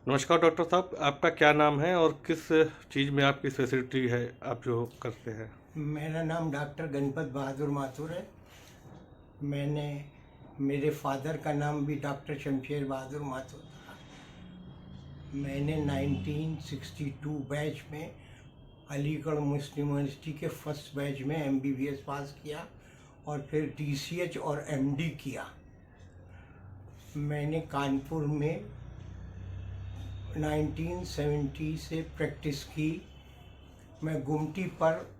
नमस्कार डॉक्टर साहब, आपका क्या नाम है और किस चीज़ में आपकी स्पेशलिटी है, आप जो करते हैं? मेरा नाम डॉक्टर गणपत बहादुर माथुर है। मैंने मेरे फादर का नाम भी डॉक्टर शमशेर बहादुर माथुर था। मैंने 1962 बैच में अलीगढ़ मुस्लिम यूनिवर्सिटी के फर्स्ट बैच में एमबीबीएस पास किया और फिर टीसीएच और एमडी किया। मैंने कानपुर में 1970 से प्रैक्टिस की। मैं गुमटी पर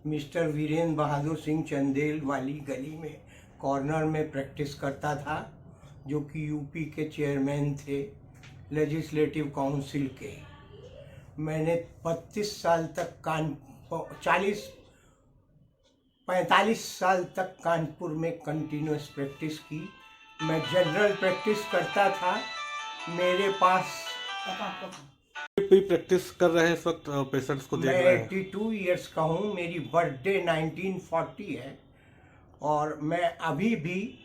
मिस्टर वीरेंद्र बहादुर सिंह चंदेल वाली गली में कॉर्नर में प्रैक्टिस करता था, जो कि यूपी के चेयरमैन थे लेजिस्लेटिव काउंसिल के। मैंने 32 साल तक 45 साल तक कानपुर में कंटिन्यूस प्रैक्टिस की। मैं जनरल प्रैक्टिस करता था। मेरे पास कोई प्रैक्टिस कर रहे हैं इस वक्त, पेशेंट्स को देख मैं रहे हैं? 82 ईयर्स का हूँ। मेरी बर्थडे 1940 है और मैं अभी भी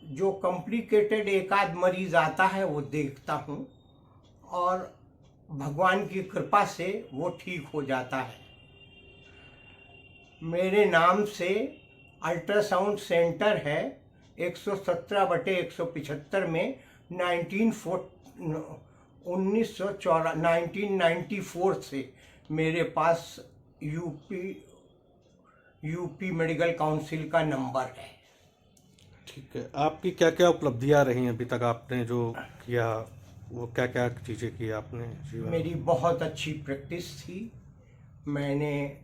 जो कॉम्प्लिकेटेड एक आध मरीज आता है वो देखता हूँ और भगवान की कृपा से वो ठीक हो जाता है। मेरे नाम से अल्ट्रासाउंड सेंटर है 117/175 में 1994 से मेरे पास यूपी मेडिकल काउंसिल का नंबर है। ठीक है, आपकी क्या क्या उपलब्धियां रही हैं अभी तक, आपने जो किया वो क्या क्या चीज़ें की आपने जीवन में? मेरी बहुत अच्छी प्रैक्टिस थी। मैंने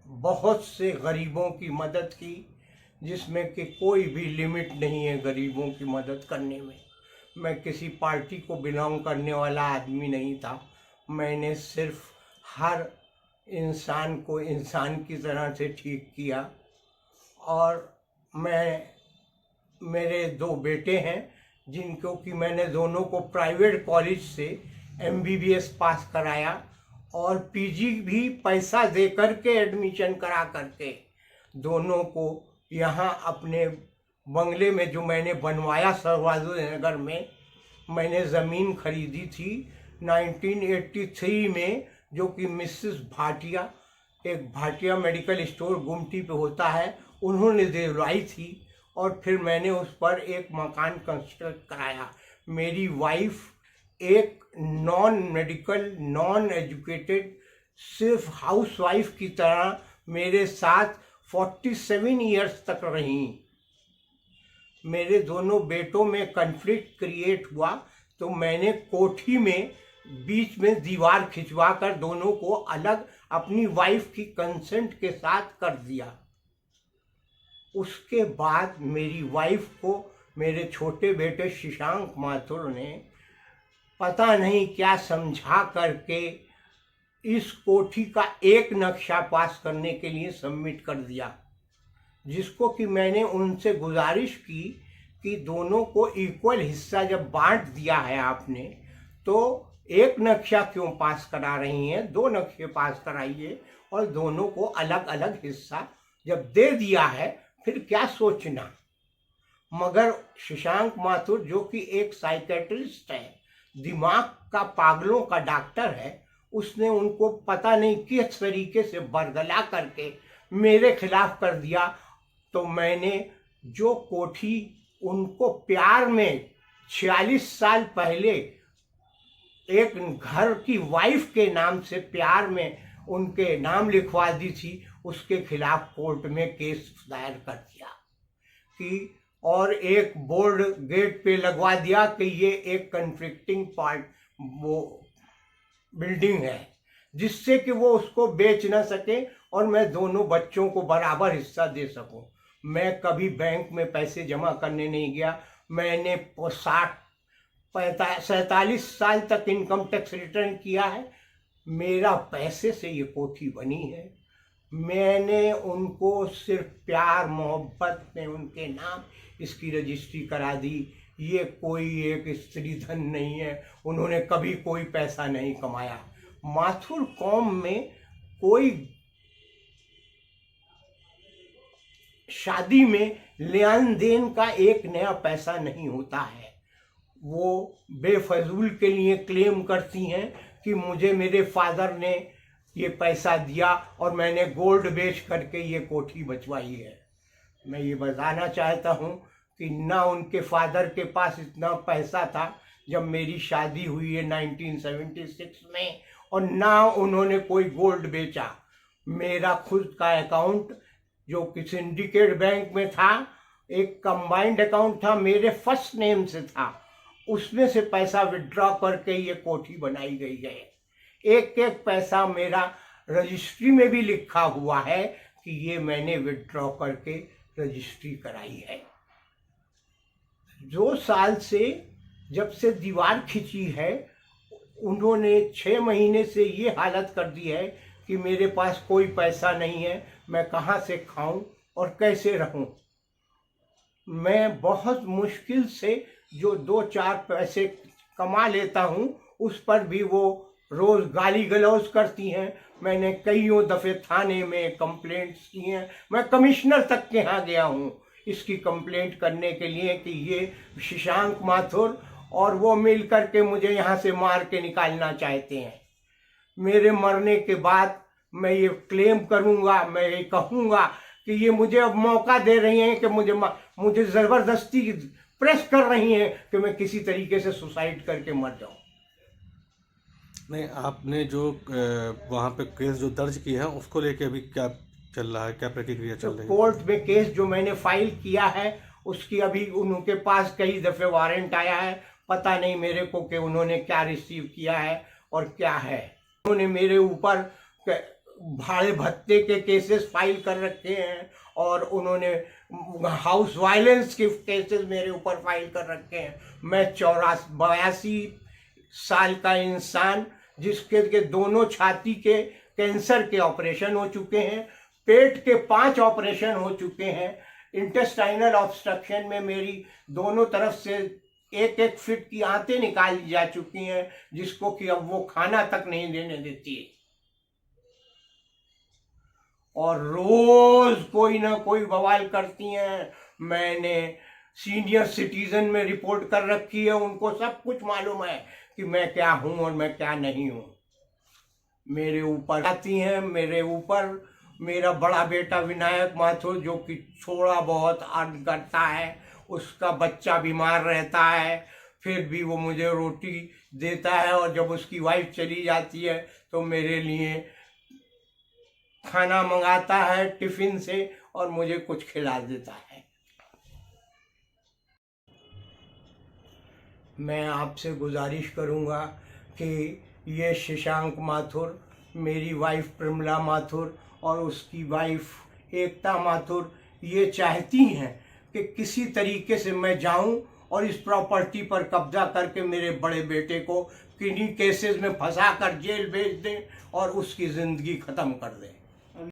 बहुत से गरीबों की मदद की, जिसमें कि कोई भी लिमिट नहीं है गरीबों की मदद करने में। मैं किसी पार्टी को बिलोंग करने वाला आदमी नहीं था। मैंने सिर्फ हर इंसान को इंसान की तरह से ठीक किया। और मेरे दो बेटे हैं, जिनको कि मैंने दोनों को प्राइवेट कॉलेज से एमबीबीएस पास कराया और पीजी भी पैसा दे करके एडमिशन करा करके दोनों को यहाँ अपने बंगले में जो मैंने बनवाया सरवाजू नगर में, मैंने ज़मीन खरीदी थी 1983 में, जो कि मिसेस भाटिया, एक भाटिया मेडिकल स्टोर गुमटी पे होता है, उन्होंने दिलवाई थी। और फिर मैंने उस पर एक मकान कंस्ट्रक्ट कराया। मेरी वाइफ एक नॉन मेडिकल, नॉन एजुकेटेड, सिर्फ हाउस वाइफ की तरह मेरे साथ 47 ईयर्स तक रही। मेरे दोनों बेटों में कन्फ्लिक्ट क्रिएट हुआ तो मैंने कोठी में बीच में दीवार खिंचवा कर दोनों को अलग अपनी वाइफ की कंसेंट के साथ कर दिया। उसके बाद मेरी वाइफ को मेरे छोटे बेटे शशांक माथुर ने पता नहीं क्या समझा करके इस कोठी का एक नक्शा पास करने के लिए सबमिट कर दिया, जिसको कि मैंने उनसे गुजारिश की कि दोनों को इक्वल हिस्सा जब बांट दिया है आपने, तो एक नक्शा क्यों पास करा रही हैं, दो नक्शे पास कराइए और दोनों को अलग अलग हिस्सा जब दे दिया है फिर क्या सोचना। मगर शशांक माथुर, जो कि एक साइकेट्रिस्ट है, दिमाग का पागलों का डॉक्टर है, उसने उनको पता नहीं किस तरीके से बरगला करके मेरे खिलाफ कर दिया। तो मैंने जो कोठी उनको प्यार में 46 साल पहले एक घर की वाइफ के नाम से प्यार में उनके नाम लिखवा दी थी, उसके खिलाफ कोर्ट में केस दायर कर दिया कि, और एक बोर्ड गेट पे लगवा दिया कि ये एक कन्फ्लिक्टिंग पार्ट वो बिल्डिंग है, जिससे कि वो उसको बेच ना सके और मैं दोनों बच्चों को बराबर हिस्सा दे सकूं। मैं कभी बैंक में पैसे जमा करने नहीं गया। मैंने 47 साल तक इनकम टैक्स रिटर्न किया है। मेरा पैसे से ये कोठी बनी है। मैंने उनको सिर्फ प्यार मोहब्बत में उनके नाम इसकी रजिस्ट्री करा दी। ये कोई एक स्त्री धन नहीं है, उन्होंने कभी कोई पैसा नहीं कमाया। माथुर कौम में कोई शादी में लेन देन का एक नया पैसा नहीं होता है। वो बेफजूल के लिए क्लेम करती हैं कि मुझे मेरे फादर ने ये पैसा दिया और मैंने गोल्ड बेच करके ये कोठी बचवाई है। मैं ये बताना चाहता हूँ कि ना उनके फादर के पास इतना पैसा था जब मेरी शादी हुई है 1976 में, और ना उन्होंने कोई गोल्ड बेचा। मेरा खुद का अकाउंट जो कि सिंडिकेट बैंक में था, एक कंबाइंड अकाउंट था, मेरे फर्स्ट नेम से था, उसमें से पैसा विड्रॉ करके ये कोठी बनाई गई है। एक एक पैसा मेरा रजिस्ट्री में भी लिखा हुआ है कि ये मैंने विड्रॉ करके रजिस्ट्री कराई है। 2 साल से जब से दीवार खिंची है, उन्होंने 6 महीने से ये हालत कर दी है कि मेरे पास कोई पैसा नहीं है, मैं कहाँ से खाऊं और कैसे रहूं। मैं बहुत मुश्किल से जो 2-4 पैसे कमा लेता हूं, उस पर भी वो रोज़ गाली गलौज करती हैं। मैंने कईयों दफ़े थाने में कंप्लेंट्स की हैं, मैं कमिश्नर तक के यहाँ गया हूँ इसकी कंप्लेंट करने के लिए कि ये शशांक माथुर और वो मिल करके मुझे यहाँ से मार के निकालना चाहते हैं। मेरे मरने के बाद मैं ये क्लेम करूँगा, मैं ये कहूँगा कि ये मुझे अब मौका दे रही हैं कि मुझे ज़बरदस्ती प्रेस कर रही हैं कि मैं किसी तरीके से सुसाइड करके मर जाऊँ। नहीं, आपने जो वहाँ पे केस जो दर्ज किया है उसको लेके अभी क्या चल रहा है, क्या प्रतिक्रिया चल रही है? कोर्ट में केस जो मैंने फाइल किया है उसकी अभी उनके पास कई दफ़े वारंट आया है, पता नहीं मेरे को कि उन्होंने क्या रिसीव किया है और क्या है। उन्होंने मेरे ऊपर भाड़े भत्ते के केसेस फाइल कर रखे हैं और उन्होंने हाउस वायलेंस के केसेस मेरे ऊपर फाइल कर रखे हैं। मैं 82 साल का इंसान जिसके के दोनों छाती के कैंसर के ऑपरेशन हो चुके हैं, पेट के 5 ऑपरेशन हो चुके हैं, इंटेस्टाइनल ऑब्स्ट्रक्शन में मेरी दोनों तरफ से 1-1 फीट की आंतें निकाली जा चुकी हैं, जिसको कि अब वो खाना तक नहीं देने देती है। और रोज कोई ना कोई बवाल करती हैं। मैंने सीनियर सिटीजन में रिपोर्ट कर रखी है, उनको सब कुछ मालूम है कि मैं क्या हूं और मैं क्या नहीं हूं। मेरे ऊपर आती हैं, मेरे ऊपर मेरा बड़ा बेटा विनायक माथुर जो कि थोड़ा बहुत अर्न करता है, उसका बच्चा बीमार रहता है, फिर भी वो मुझे रोटी देता है, और जब उसकी वाइफ चली जाती है तो मेरे लिए खाना मंगाता है टिफिन से और मुझे कुछ खिला देता है। मैं आपसे गुजारिश करूंगा कि ये शशांक माथुर, मेरी वाइफ प्रमिला माथुर और उसकी वाइफ एकता माथुर ये चाहती हैं कि किसी तरीके से मैं जाऊं और इस प्रॉपर्टी पर कब्जा करके मेरे बड़े बेटे को किन्हीं केसेस में फंसा कर जेल भेज दें और उसकी ज़िंदगी ख़त्म कर दें।